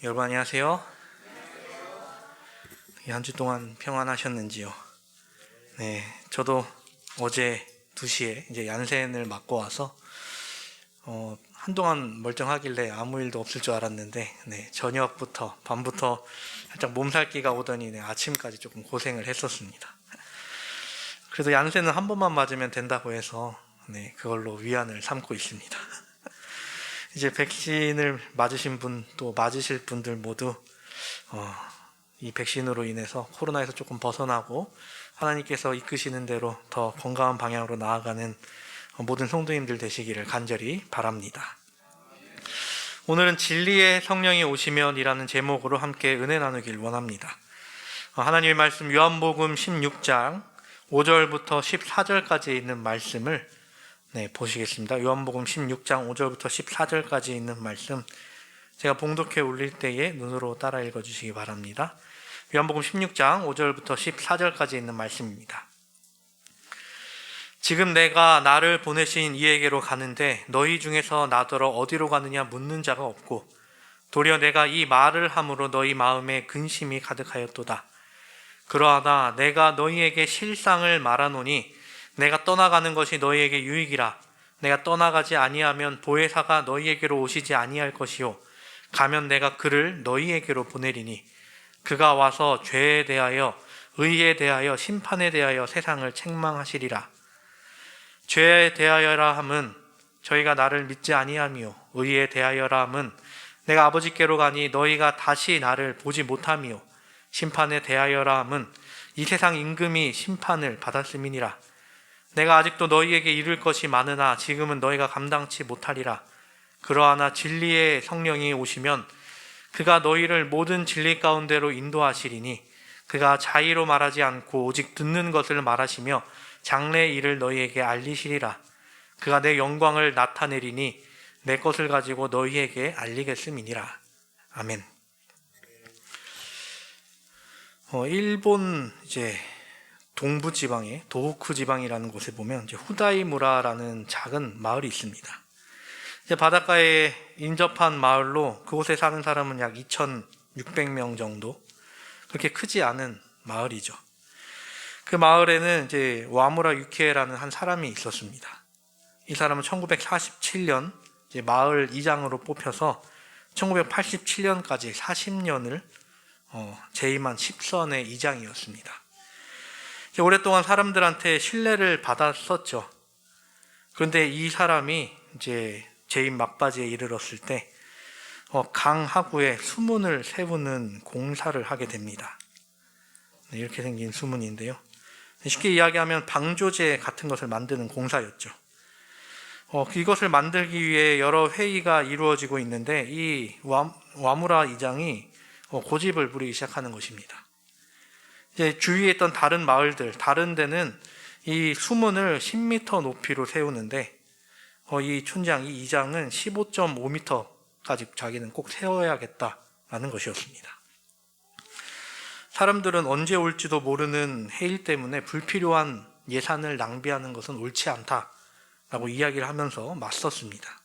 여러분 안녕하세요. 한 주 동안 평안하셨는지요? 네, 저도 어제 2시에 이제 얀센을 맞고 와서 한동안 멀쩡하길래 아무 일도 없을 줄 알았는데 저녁부터 밤부터 살짝 몸살기가 오더니 아침까지 조금 고생을 했었습니다. 그래도 얀센은 한 번만 맞으면 된다고 해서 그걸로 위안을 삼고 있습니다. 이제 백신을 맞으신 분, 또 맞으실 분들 모두 이 백신으로 인해서 코로나에서 조금 벗어나고 하나님께서 이끄시는 대로 더 건강한 방향으로 나아가는 모든 성도님들 되시기를 간절히 바랍니다. 오늘은 진리의 성령이 오시면 이라는 제목으로 함께 은혜 나누길 원합니다. 하나님의 말씀 요한복음 16장 5절부터 14절까지 있는 말씀을 보시겠습니다. 요한복음 16장 5절부터 14절까지 있는 말씀, 제가 봉독해 올릴 때에 눈으로 따라 읽어주시기 바랍니다. 요한복음 16장 5절부터 14절까지 있는 말씀입니다. 지금 내가 나를 보내신 이에게로 가는데 너희 중에서 나더러 어디로 가느냐 묻는 자가 없고 도리어 내가 이 말을 함으로 너희 마음에 근심이 가득하였도다. 그러하나 내가 너희에게 실상을 말하노니 내가 떠나가는 것이 너희에게 유익이라. 내가 떠나가지 아니하면 보혜사가 너희에게로 오시지 아니할 것이요 가면 내가 그를 너희에게로 보내리니 그가 와서 죄에 대하여 의에 대하여 심판에 대하여 세상을 책망하시리라. 죄에 대하여라 함은 저희가 나를 믿지 아니하며 의에 대하여라 함은 내가 아버지께로 가니 너희가 다시 나를 보지 못하며 심판에 대하여라 함은 이 세상 임금이 심판을 받았음이니라. 내가 아직도 너희에게 이를 것이 많으나 지금은 너희가 감당치 못하리라. 그러하나 진리의 성령이 오시면 그가 너희를 모든 진리 가운데로 인도하시리니 그가 자의로 말하지 않고 오직 듣는 것을 말하시며 장래의 일을 너희에게 알리시리라. 그가 내 영광을 나타내리니 내 것을 가지고 너희에게 알리겠음이니라. 아멘. 일본 동부 지방의 도호쿠 지방이라는 곳에 보면 후다이무라라는 작은 마을이 있습니다. 바닷가에 인접한 마을로 그곳에 사는 사람은 약 2,600명 정도, 그렇게 크지 않은 마을이죠. 그 마을에는 와무라 유키에라는 한 사람이 있었습니다. 이 사람은 1947년 마을 이장으로 뽑혀서 1987년까지 40년을 재임한 10선의 이장이었습니다. 오랫동안 사람들한테 신뢰를 받았었죠. 그런데 이 사람이 재임 막바지에 이르렀을 때 강 하구에 수문을 세우는 공사를 하게 됩니다. 이렇게 생긴 수문인데요. 쉽게 이야기하면 방조제 같은 것을 만드는 공사였죠. 이것을 만들기 위해 여러 회의가 이루어지고 있는데 이 와무라 이장이 고집을 부리기 시작하는 것입니다. 주위에 있던 다른 마을들, 다른 데는 이 수문을 10m 높이로 세우는데 이 촌장, 이 이장은 15.5m까지 자기는 꼭 세워야겠다라는 것이었습니다. 사람들은 언제 올지도 모르는 해일 때문에 불필요한 예산을 낭비하는 것은 옳지 않다라고 이야기를 하면서 맞섰습니다.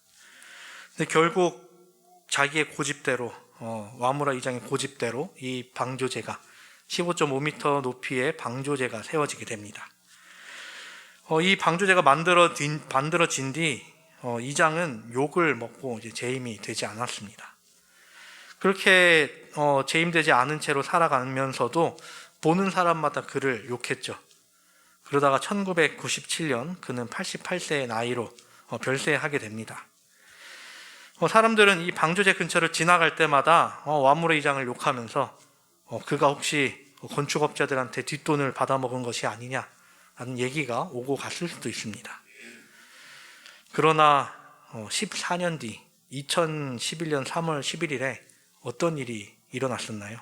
근데 결국 자기의 고집대로, 와무라 이장의 고집대로 이 방조제가 15.5m 높이의 방조제가 세워지게 됩니다. 이 방조제가 만들어진 뒤 이장은 욕을 먹고 재임이 되지 않았습니다. 그렇게 재임되지 않은 채로 살아가면서도 보는 사람마다 그를 욕했죠. 그러다가 1997년 그는 88세의 나이로 별세하게 됩니다. 사람들은 이 방조제 근처를 지나갈 때마다 와무라 이장을 욕하면서 그가 혹시 건축업자들한테 뒷돈을 받아먹은 것이 아니냐라는 얘기가 오고 갔을 수도 있습니다. 그러나 14년 뒤 2011년 3월 11일에 어떤 일이 일어났었나요?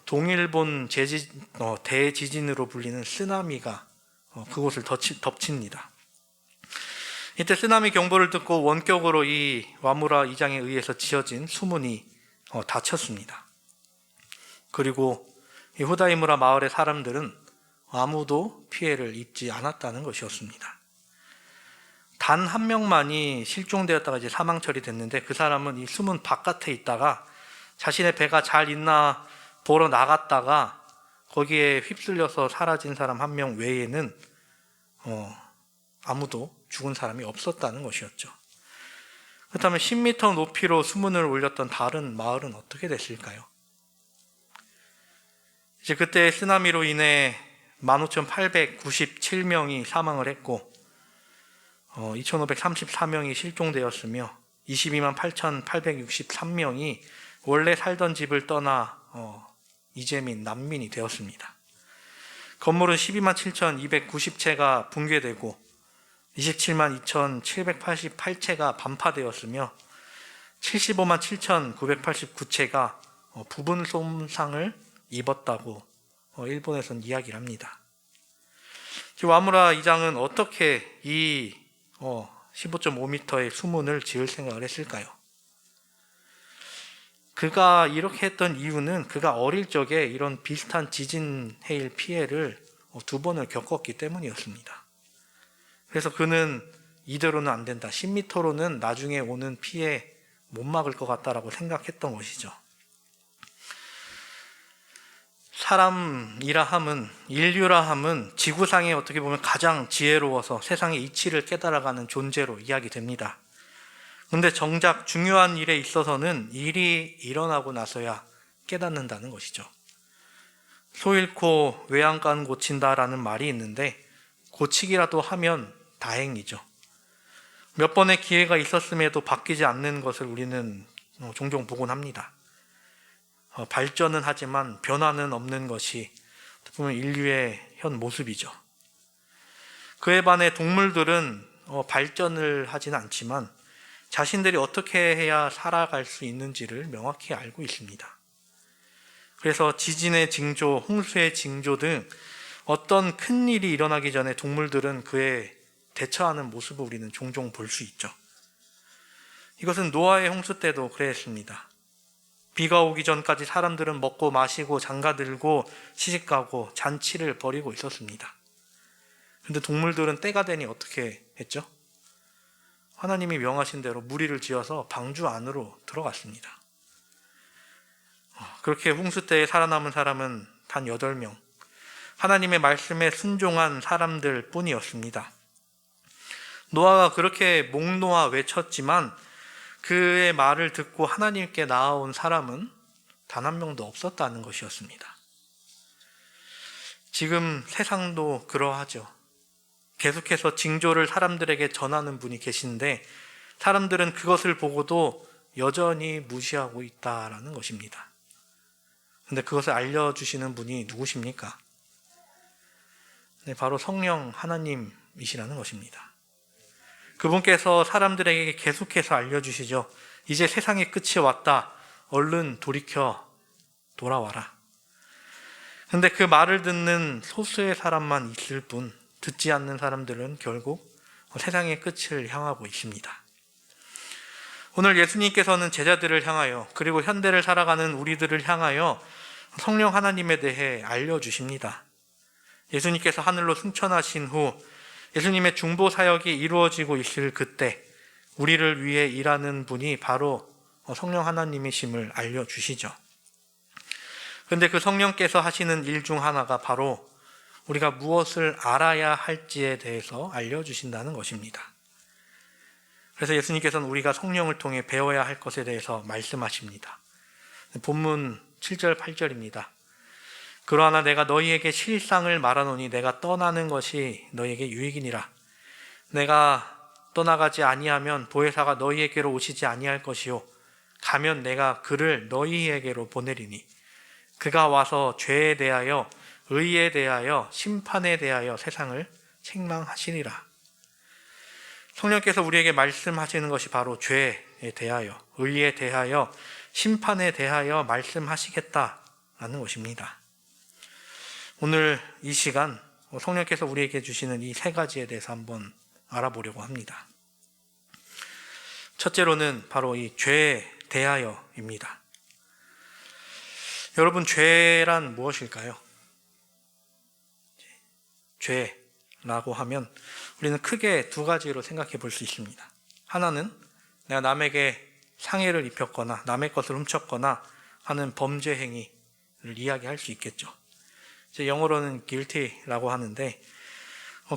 동일본 대지진으로 불리는 쓰나미가 그곳을 덮칩니다. 이때 쓰나미 경보를 듣고 원격으로 이 와무라 이장에 의해서 지어진 수문이 닫혔습니다. 그리고 이 후다이무라 마을의 사람들은 아무도 피해를 입지 않았다는 것이었습니다. 단 한 명만이 실종되었다가 이제 사망 처리됐는데, 그 사람은 이 수문 바깥에 있다가 자신의 배가 잘 있나 보러 나갔다가 거기에 휩쓸려서 사라진 사람 한 명 외에는 아무도 죽은 사람이 없었다는 것이었죠. 그렇다면 10m 높이로 수문을 올렸던 다른 마을은 어떻게 됐을까요? 이제 그때 쓰나미로 인해 15,897명이 사망을 했고 2,534명이 실종되었으며 22만 8,863명이 원래 살던 집을 떠나 이재민, 난민이 되었습니다. 건물은 12만 7,290채가 붕괴되고 27만 2,788채가 반파되었으며 75만 7,989채가 부분 손상을 입었다고 일본에서는 이야기를 합니다. 와무라 이장은 어떻게 이 15.5m의 수문을 지을 생각을 했을까요? 그가 이렇게 했던 이유는 그가 어릴 적에 이런 비슷한 지진 해일 피해를 2번을 겪었기 때문이었습니다. 그래서 그는 이대로는 안 된다, 10m로는 나중에 오는 피해 못 막을 것 같다라고 생각했던 것이죠. 사람이라 함은, 인류라 함은 지구상에 어떻게 보면 가장 지혜로워서 세상의 이치를 깨달아가는 존재로 이야기됩니다. 근데 정작 중요한 일에 있어서는 일이 일어나고 나서야 깨닫는다는 것이죠. 소 잃고 외양간 고친다라는 말이 있는데, 고치기라도 하면 다행이죠. 몇 번의 기회가 있었음에도 바뀌지 않는 것을 우리는 종종 보곤 합니다. 발전은 하지만 변화는 없는 것이 보면 인류의 현 모습이죠. 그에 반해 동물들은 발전을 하지는 않지만 자신들이 어떻게 해야 살아갈 수 있는지를 명확히 알고 있습니다. 그래서 지진의 징조, 홍수의 징조 등 어떤 큰 일이 일어나기 전에 동물들은 그에 대처하는 모습을 우리는 종종 볼 수 있죠. 이것은 노아의 홍수 때도 그랬습니다. 비가 오기 전까지 사람들은 먹고 마시고 장가들고 시집가고 잔치를 벌이고 있었습니다. 그런데 동물들은 때가 되니 어떻게 했죠? 하나님이 명하신 대로 무리를 지어서 방주 안으로 들어갔습니다. 그렇게 홍수 때에 살아남은 사람은 단 8명, 하나님의 말씀에 순종한 사람들 뿐이었습니다. 노아가 그렇게 목 놓아 외쳤지만 그의 말을 듣고 하나님께 나아온 사람은 단 한 명도 없었다는 것이었습니다. 지금 세상도 그러하죠. 계속해서 징조를 사람들에게 전하는 분이 계신데 사람들은 그것을 보고도 여전히 무시하고 있다라는 것입니다. 그런데 그것을 알려주시는 분이 누구십니까? 네, 바로 성령 하나님이시라는 것입니다. 그분께서 사람들에게 계속해서 알려주시죠. 이제 세상의 끝이 왔다. 얼른 돌이켜 돌아와라. 그런데 그 말을 듣는 소수의 사람만 있을 뿐 듣지 않는 사람들은 결국 세상의 끝을 향하고 있습니다. 오늘 예수님께서는 제자들을 향하여 그리고 현대를 살아가는 우리들을 향하여 성령 하나님에 대해 알려주십니다. 예수님께서 하늘로 승천하신 후 예수님의 중보 사역이 이루어지고 있을 그때 우리를 위해 일하는 분이 바로 성령 하나님이심을 알려주시죠. 그런데 그 성령께서 하시는 일 중 하나가 바로 우리가 무엇을 알아야 할지에 대해서 알려주신다는 것입니다. 그래서 예수님께서는 우리가 성령을 통해 배워야 할 것에 대해서 말씀하십니다. 본문 7절 8절입니다. 그러나 내가 너희에게 실상을 말하노니 내가 떠나는 것이 너희에게 유익이니라. 내가 떠나가지 아니하면 보혜사가 너희에게로 오시지 아니할 것이요 가면 내가 그를 너희에게로 보내리니 그가 와서 죄에 대하여 의에 대하여 심판에 대하여 세상을 책망하시리라. 성령께서 우리에게 말씀하시는 것이 바로 죄에 대하여 의에 대하여 심판에 대하여 말씀하시겠다라는 것입니다. 오늘 이 시간 성령께서 우리에게 주시는 이 3가지에 대해서 한번 알아보려고 합니다. 첫째로는 바로 이 죄에 대하여입니다. 여러분, 죄란 무엇일까요? 죄, 라고 하면 우리는 크게 두 가지로 생각해 볼 수 있습니다. 하나는 내가 남에게 상해를 입혔거나 남의 것을 훔쳤거나 하는 범죄 행위를 이야기할 수 있겠죠. 이제 영어로는 guilty라고 하는데,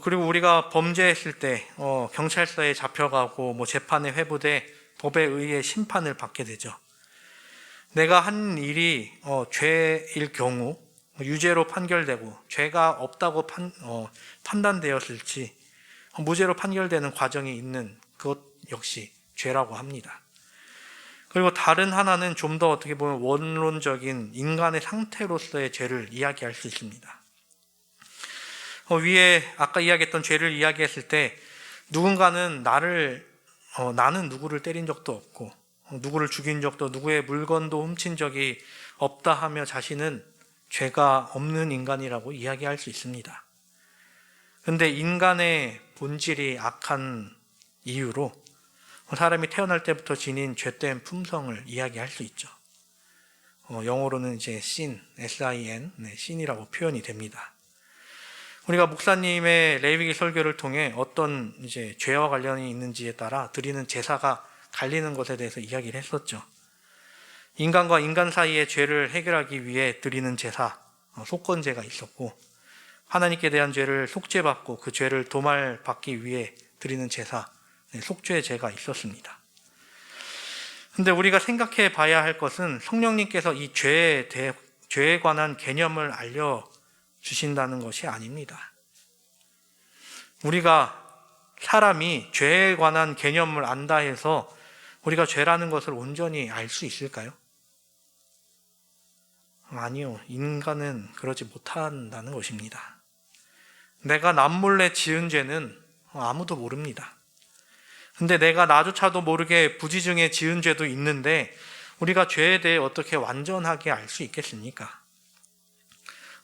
그리고 우리가 범죄했을 때 경찰서에 잡혀가고 재판에 회부돼 법에 의해 심판을 받게 되죠. 내가 한 일이 죄일 경우 유죄로 판결되고 죄가 없다고 판단되었을지 무죄로 판결되는 과정이 있는 그것 역시 죄라고 합니다. 그리고 다른 하나는 좀 더 어떻게 보면 원론적인 인간의 상태로서의 죄를 이야기할 수 있습니다. 위에 아까 이야기했던 죄를 이야기했을 때 누군가는 나는 누구를 때린 적도 없고 누구를 죽인 적도 누구의 물건도 훔친 적이 없다 하며 자신은 죄가 없는 인간이라고 이야기할 수 있습니다. 그런데 인간의 본질이 악한 이유로 사람이 태어날 때부터 지닌 죄된 품성을 이야기할 수 있죠. 영어로는 이제 sin, S-I-N, sin이라고 표현이 됩니다. 우리가 목사님의 레위기 설교를 통해 어떤 이제 죄와 관련이 있는지에 따라 드리는 제사가 갈리는 것에 대해서 이야기를 했었죠. 인간과 인간 사이의 죄를 해결하기 위해 드리는 제사, 속건제가 있었고, 하나님께 대한 죄를 속죄받고 그 죄를 도말받기 위해 드리는 제사, 속죄제가 있었습니다. 근데 우리가 생각해 봐야 할 것은 성령님께서 이 죄에 관한 개념을 알려주신다는 것이 아닙니다. 우리가 사람이 죄에 관한 개념을 안다 해서 우리가 죄라는 것을 온전히 알 수 있을까요? 아니요. 인간은 그러지 못한다는 것입니다. 내가 남몰래 지은 죄는 아무도 모릅니다. 근데 내가 나조차도 모르게 부지중에 지은 죄도 있는데 우리가 죄에 대해 어떻게 완전하게 알 수 있겠습니까?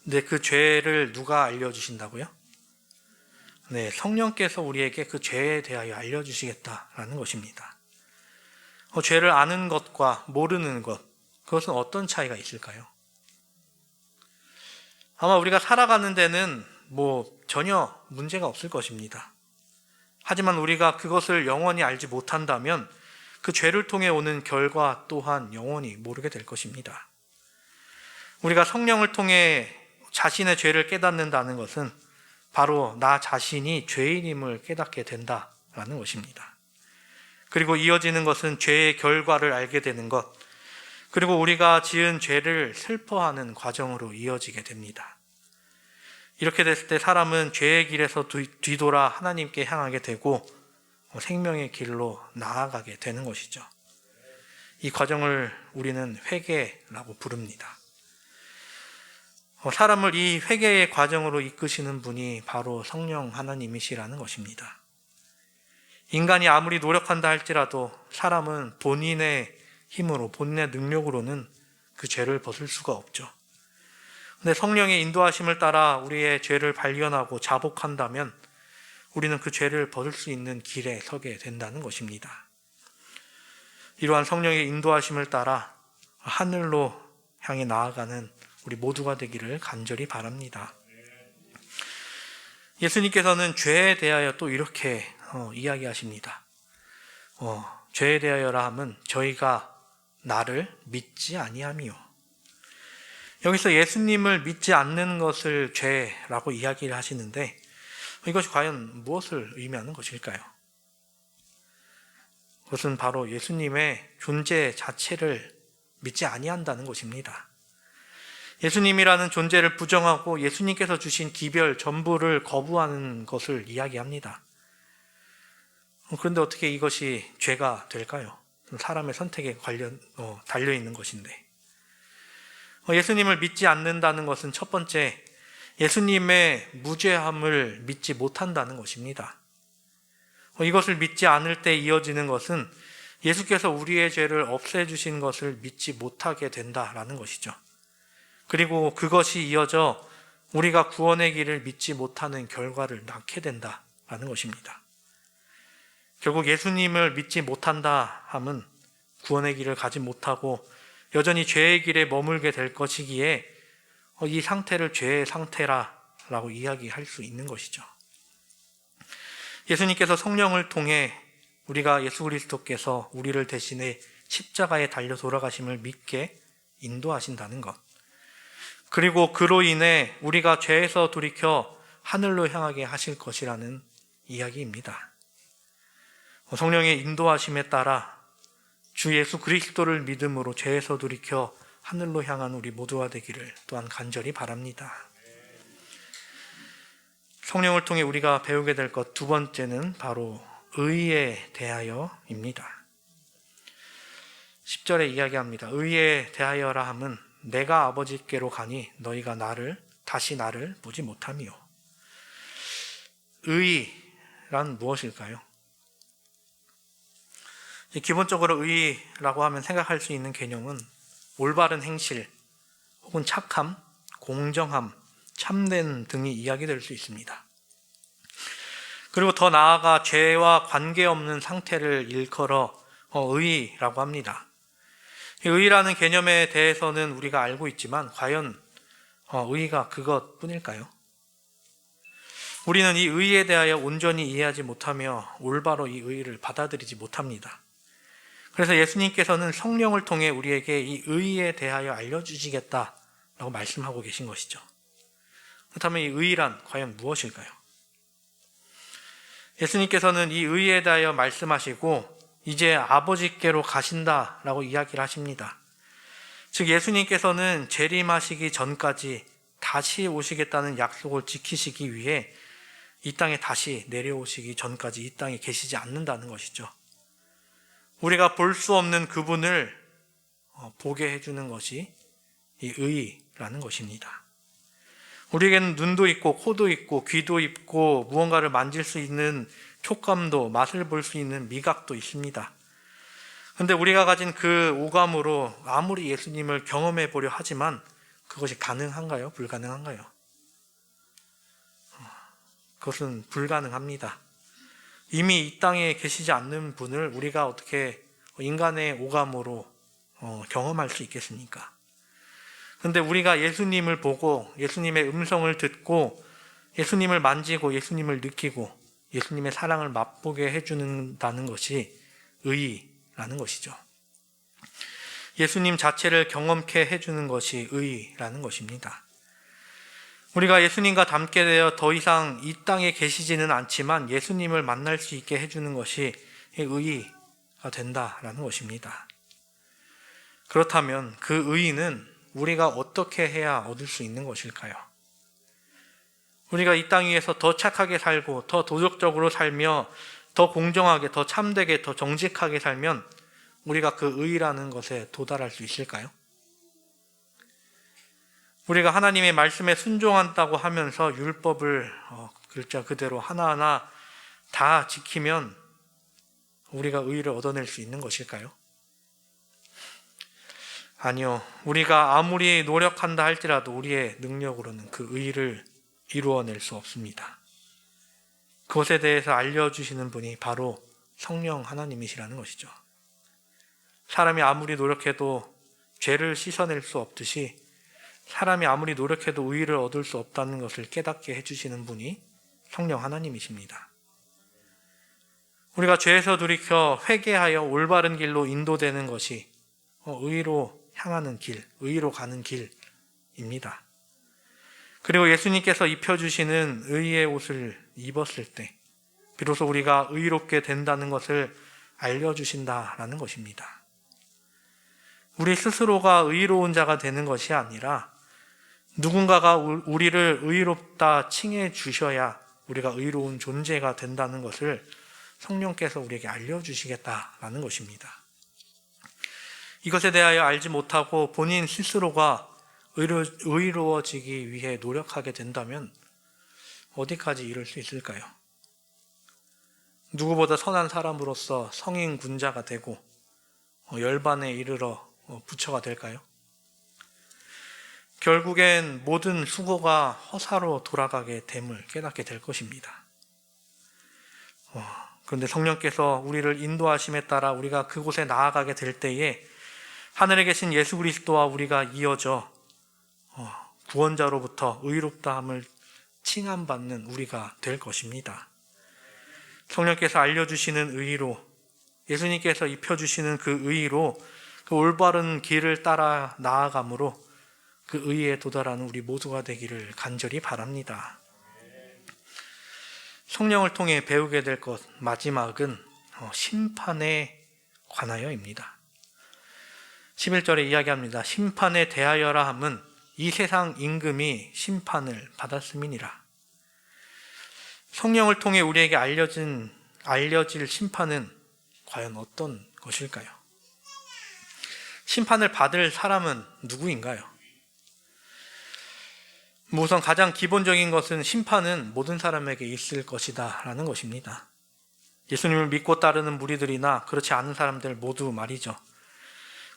근데 그 죄를 누가 알려주신다고요? 네, 성령께서 우리에게 그 죄에 대하여 알려주시겠다라는 것입니다. 죄를 아는 것과 모르는 것, 그것은 어떤 차이가 있을까요? 아마 우리가 살아가는 데는 전혀 문제가 없을 것입니다. 하지만 우리가 그것을 영원히 알지 못한다면 그 죄를 통해 오는 결과 또한 영원히 모르게 될 것입니다. 우리가 성령을 통해 자신의 죄를 깨닫는다는 것은 바로 나 자신이 죄인임을 깨닫게 된다라는 것입니다. 그리고 이어지는 것은 죄의 결과를 알게 되는 것, 그리고 우리가 지은 죄를 슬퍼하는 과정으로 이어지게 됩니다. 이렇게 됐을 때 사람은 죄의 길에서 뒤돌아 하나님께 향하게 되고 생명의 길로 나아가게 되는 것이죠. 이 과정을 우리는 회개라고 부릅니다. 사람을 이 회개의 과정으로 이끄시는 분이 바로 성령 하나님이시라는 것입니다. 인간이 아무리 노력한다 할지라도 사람은 본인의 힘으로, 본인의 능력으로는 그 죄를 벗을 수가 없죠. 근데 성령의 인도하심을 따라 우리의 죄를 발견하고 자복한다면 우리는 그 죄를 벗을 수 있는 길에 서게 된다는 것입니다. 이러한 성령의 인도하심을 따라 하늘로 향해 나아가는 우리 모두가 되기를 간절히 바랍니다. 예수님께서는 죄에 대하여 또 이렇게 이야기하십니다. 죄에 대하여라 함은 저희가 나를 믿지 아니함이요. 여기서 예수님을 믿지 않는 것을 죄라고 이야기를 하시는데 이것이 과연 무엇을 의미하는 것일까요? 그것은 바로 예수님의 존재 자체를 믿지 아니한다는 것입니다. 예수님이라는 존재를 부정하고 예수님께서 주신 기별 전부를 거부하는 것을 이야기합니다. 그런데 어떻게 이것이 죄가 될까요? 사람의 선택에 달려있는 것인데. 예수님을 믿지 않는다는 것은 첫 번째, 예수님의 무죄함을 믿지 못한다는 것입니다. 이것을 믿지 않을 때 이어지는 것은 예수께서 우리의 죄를 없애주신 것을 믿지 못하게 된다라는 것이죠. 그리고 그것이 이어져 우리가 구원의 길을 믿지 못하는 결과를 낳게 된다라는 것입니다. 결국 예수님을 믿지 못한다 함은 구원의 길을 가지 못하고 여전히 죄의 길에 머물게 될 것이기에 이 상태를 죄의 상태라고 이야기할 수 있는 것이죠. 예수님께서 성령을 통해 우리가 예수 그리스도께서 우리를 대신해 십자가에 달려 돌아가심을 믿게 인도하신다는 것. 그리고 그로 인해 우리가 죄에서 돌이켜 하늘로 향하게 하실 것이라는 이야기입니다. 성령의 인도하심에 따라 주 예수 그리스도를 믿음으로 죄에서 돌이켜 하늘로 향한 우리 모두가 되기를 또한 간절히 바랍니다. 성령을 통해 우리가 배우게 될 것 두 번째는 바로 의에 대하여입니다. 10절에 이야기합니다. 의에 대하여라 함은 내가 아버지께로 가니 너희가 다시 나를 보지 못하미요. 의란 무엇일까요? 기본적으로 의라고 하면 생각할 수 있는 개념은 올바른 행실, 혹은 착함, 공정함, 참된 등이 이야기될 수 있습니다. 그리고 더 나아가 죄와 관계없는 상태를 일컬어 의라고 합니다. 의라는 개념에 대해서는 우리가 알고 있지만 과연 의가 그것뿐일까요? 우리는 이 의에 대하여 온전히 이해하지 못하며 올바로 이 의를 받아들이지 못합니다. 그래서 예수님께서는 성령을 통해 우리에게 이 의에 대하여 알려주시겠다라고 말씀하고 계신 것이죠. 그렇다면 이 의란 과연 무엇일까요? 예수님께서는 이 의에 대하여 말씀하시고 이제 아버지께로 가신다라고 이야기를 하십니다. 즉 예수님께서는 재림하시기 전까지 다시 오시겠다는 약속을 지키시기 위해 이 땅에 다시 내려오시기 전까지 이 땅에 계시지 않는다는 것이죠. 우리가 볼 수 없는 그분을 보게 해주는 것이 이 의라는 것입니다. 우리에게는 눈도 있고 코도 있고 귀도 있고 무언가를 만질 수 있는 촉감도, 맛을 볼 수 있는 미각도 있습니다. 그런데 우리가 가진 그 오감으로 아무리 예수님을 경험해 보려 하지만 그것이 가능한가요? 불가능한가요? 그것은 불가능합니다. 이미 이 땅에 계시지 않는 분을 우리가 어떻게 인간의 오감으로 경험할 수 있겠습니까? 그런데 우리가 예수님을 보고 예수님의 음성을 듣고 예수님을 만지고 예수님을 느끼고 예수님의 사랑을 맛보게 해준다는 것이 의라는 것이죠. 예수님 자체를 경험케 해주는 것이 의라는 것입니다. 우리가 예수님과 닮게 되어 더 이상 이 땅에 계시지는 않지만 예수님을 만날 수 있게 해주는 것이 의가 된다라는 것입니다. 그렇다면 그 의는 우리가 어떻게 해야 얻을 수 있는 것일까요? 우리가 이 땅 위에서 더 착하게 살고 더 도덕적으로 살며 더 공정하게, 더 참되게, 더 정직하게 살면 우리가 그 의라는 것에 도달할 수 있을까요? 우리가 하나님의 말씀에 순종한다고 하면서 율법을 글자 그대로 하나하나 다 지키면 우리가 의를 얻어낼 수 있는 것일까요? 아니요. 우리가 아무리 노력한다 할지라도 우리의 능력으로는 그 의를 이루어낼 수 없습니다. 그것에 대해서 알려주시는 분이 바로 성령 하나님이시라는 것이죠. 사람이 아무리 노력해도 죄를 씻어낼 수 없듯이 사람이 아무리 노력해도 의를 얻을 수 없다는 것을 깨닫게 해주시는 분이 성령 하나님이십니다. 우리가 죄에서 돌이켜 회개하여 올바른 길로 인도되는 것이 의로 향하는 길, 의로 가는 길입니다. 그리고 예수님께서 입혀주시는 의의 옷을 입었을 때 비로소 우리가 의롭게 된다는 것을 알려주신다라는 것입니다. 우리 스스로가 의로운 자가 되는 것이 아니라 누군가가 우리를 의롭다 칭해 주셔야 우리가 의로운 존재가 된다는 것을 성령께서 우리에게 알려주시겠다라는 것입니다. 이것에 대하여 알지 못하고 본인 스스로가 의로워지기 위해 노력하게 된다면 어디까지 이룰 수 있을까요? 누구보다 선한 사람으로서 성인 군자가 되고 열반에 이르러 부처가 될까요? 결국엔 모든 수고가 허사로 돌아가게 됨을 깨닫게 될 것입니다. 그런데 성령께서 우리를 인도하심에 따라 우리가 그곳에 나아가게 될 때에 하늘에 계신 예수 그리스도와 우리가 이어져 구원자로부터 의롭다함을 칭함받는 우리가 될 것입니다. 성령께서 알려주시는 의로, 예수님께서 입혀주시는 그 의로 그 올바른 길을 따라 나아감으로 그 의에 도달하는 우리 모두가 되기를 간절히 바랍니다. 성령을 통해 배우게 될 것 마지막은 심판에 관하여입니다. 11절에 이야기합니다. 심판에 대하여라 함은 이 세상 임금이 심판을 받았음이니라. 성령을 통해 우리에게 알려질 심판은 과연 어떤 것일까요? 심판을 받을 사람은 누구인가요? 우선 가장 기본적인 것은 심판은 모든 사람에게 있을 것이다 라는 것입니다. 예수님을 믿고 따르는 무리들이나 그렇지 않은 사람들 모두 말이죠.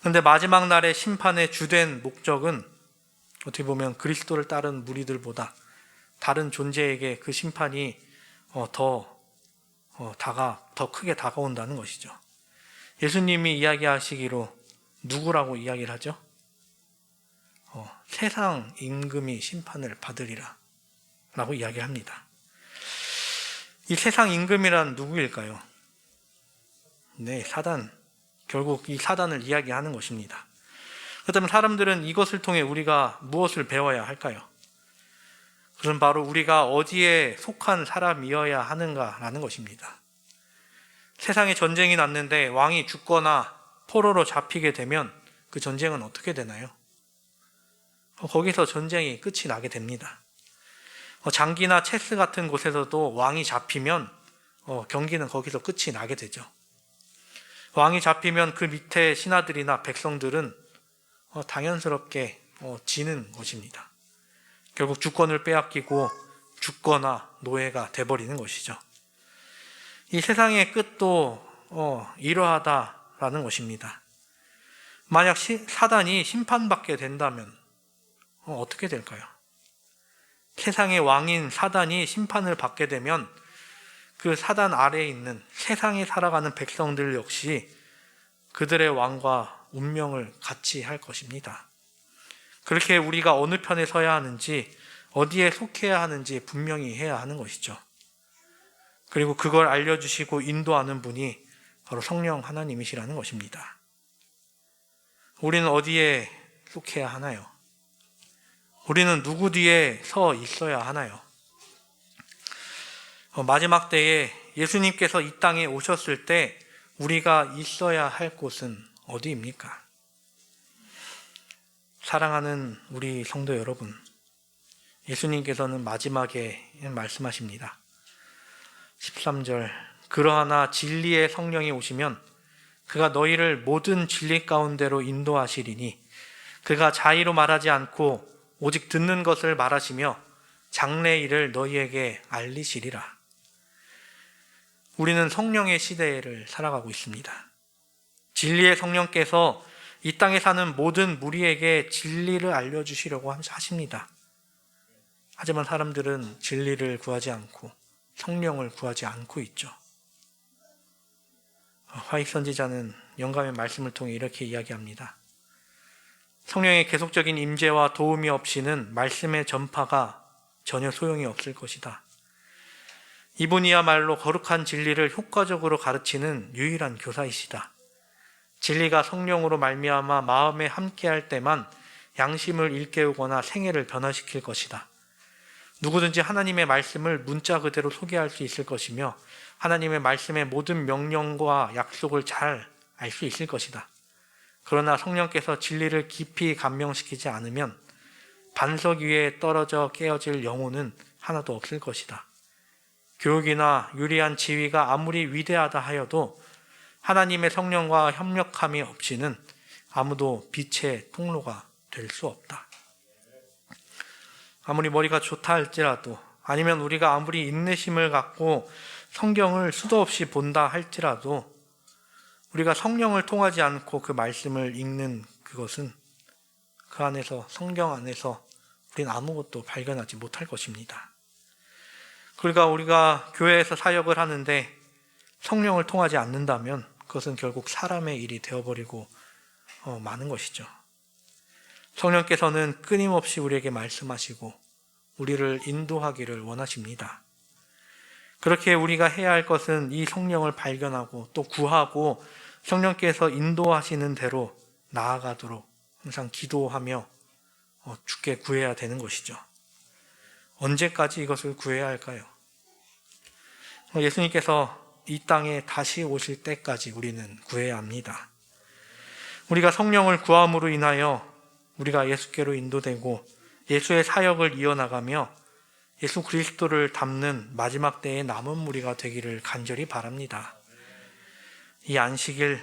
그런데 마지막 날의 심판의 주된 목적은 어떻게 보면 그리스도를 따르는 무리들보다 다른 존재에게 그 심판이 더 크게 다가온다는 것이죠. 예수님이 이야기하시기로 누구라고 이야기를 하죠? 세상 임금이 심판을 받으리라 라고 이야기를 합니다. 이 세상 임금이란 누구일까요? 네, 사단. 결국 이 사단을 이야기하는 것입니다. 그렇다면 사람들은 이것을 통해 우리가 무엇을 배워야 할까요? 그것은 바로 우리가 어디에 속한 사람이어야 하는가라는 것입니다. 세상에 전쟁이 났는데 왕이 죽거나 포로로 잡히게 되면 그 전쟁은 어떻게 되나요? 거기서 전쟁이 끝이 나게 됩니다. 장기나 체스 같은 곳에서도 왕이 잡히면 경기는 거기서 끝이 나게 되죠. 왕이 잡히면 그 밑에 신하들이나 백성들은 당연스럽게 지는 것입니다. 결국 주권을 빼앗기고 죽거나 노예가 돼버리는 것이죠. 이 세상의 끝도 이러하다라는 것입니다. 만약 사단이 심판받게 된다면 어떻게 될까요? 세상의 왕인 사단이 심판을 받게 되면 그 사단 아래에 있는 세상에 살아가는 백성들 역시 그들의 왕과 운명을 같이 할 것입니다. 그렇게 우리가 어느 편에 서야 하는지, 어디에 속해야 하는지 분명히 해야 하는 것이죠. 그리고 그걸 알려주시고 인도하는 분이 바로 성령 하나님이시라는 것입니다. 우리는 어디에 속해야 하나요? 우리는 누구 뒤에 서 있어야 하나요? 마지막 때에 예수님께서 이 땅에 오셨을 때 우리가 있어야 할 곳은 어디입니까? 사랑하는 우리 성도 여러분, 예수님께서는 마지막에 말씀하십니다. 13절, 그러하나 진리의 성령이 오시면 그가 너희를 모든 진리 가운데로 인도하시리니 그가 자의로 말하지 않고 오직 듣는 것을 말하시며 장래 일을 너희에게 알리시리라. 우리는 성령의 시대를 살아가고 있습니다. 진리의 성령께서 이 땅에 사는 모든 무리에게 진리를 알려주시려고 하십니다. 하지만 사람들은 진리를 구하지 않고 성령을 구하지 않고 있죠. 화익 선지자는 영감의 말씀을 통해 이렇게 이야기합니다. 성령의 계속적인 임재와 도움이 없이는 말씀의 전파가 전혀 소용이 없을 것이다. 이분이야말로 거룩한 진리를 효과적으로 가르치는 유일한 교사이시다. 진리가 성령으로 말미암아 마음에 함께할 때만 양심을 일깨우거나 생애를 변화시킬 것이다. 누구든지 하나님의 말씀을 문자 그대로 소개할 수 있을 것이며 하나님의 말씀의 모든 명령과 약속을 잘 알 수 있을 것이다. 그러나 성령께서 진리를 깊이 감명시키지 않으면 반석 위에 떨어져 깨어질 영혼은 하나도 없을 것이다. 교육이나 유리한 지위가 아무리 위대하다 하여도 하나님의 성령과 협력함이 없이는 아무도 빛의 통로가 될 수 없다. 아무리 머리가 좋다 할지라도, 아니면 우리가 아무리 인내심을 갖고 성경을 수도 없이 본다 할지라도 우리가 성령을 통하지 않고 그 말씀을 읽는 그것은 그 안에서, 성경 안에서 우리는 아무것도 발견하지 못할 것입니다. 그러니까 우리가 교회에서 사역을 하는데 성령을 통하지 않는다면 그것은 결국 사람의 일이 되어버리고 마는 것이죠. 성령께서는 끊임없이 우리에게 말씀하시고 우리를 인도하기를 원하십니다. 그렇게 우리가 해야 할 것은 이 성령을 발견하고 또 구하고 성령께서 인도하시는 대로 나아가도록 항상 기도하며 주께 구해야 되는 것이죠. 언제까지 이것을 구해야 할까요? 예수님께서 이 땅에 다시 오실 때까지 우리는 구해야 합니다. 우리가 성령을 구함으로 인하여 우리가 예수께로 인도되고 예수의 사역을 이어나가며 예수 그리스도를 닮는 마지막 때의 남은 무리가 되기를 간절히 바랍니다. 이 안식일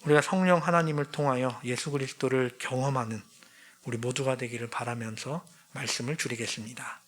우리가 성령 하나님을 통하여 예수 그리스도를 경험하는 우리 모두가 되기를 바라면서 말씀을 줄이겠습니다.